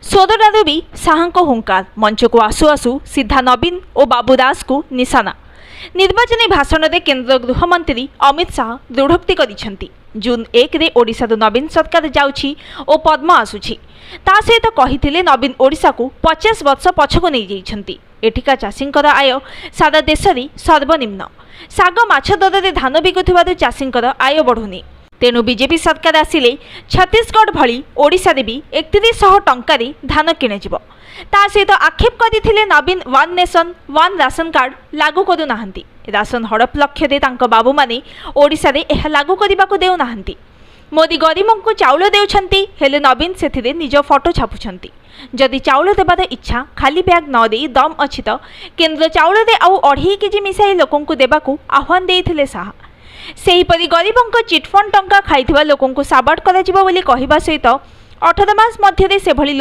सोदरारू भी शाह हुंकार मंच को आसु आसु सीधा नवीन और बाबू दास को निशाना। निर्वाचन भाषण में केंद्र गृहमंत्री अमित शाह दृढ़ोक्ति करिसेंती जून 1 रे ओडिशा नवीन सरकार जाउछि और पद्म आसुछि। ता सहित कहिथिले नवीन ओडिशा को 50 वर्ष पछको नहीं जाइछंती। एठिका चाषींकर आय सारा देश में सर्वनिम्न। साग माछ दर में धान बिकुथिबारु चाषींकर आय बढ़ुनी। तेणु बीजेपी सरकार आसिले छत्तीसगढ़ भली ओडिशा रे भी 3100 टंकार धान किणाजिब। ता सहित आक्षेप करथिले नवीन one nation one ration card लागू करू नाहंती। राशन हड़प लक्ष्य दे तांको बाबू माने ओडिशा रे एहा लागू करिबाकू देउ नाहंती। मोदी गरीबों को चाउल देउछंती हेले नवीन सेथिरे निज फोटो छापुछंती। जदि चाउल देबार इच्छा खाली बैग न दे दम अछि तो केंद्र चाउल दे आउ 2.5 केजी मिसाई लोकों को देबाकू आह्वान देइथिले शाह। सेहीपरि गरीबों को चिटफंड टंका खाइथिबा लोकों को साबाड़ कराजिबो बोली कहिबा सहित 18 मास मध्यरे सेभली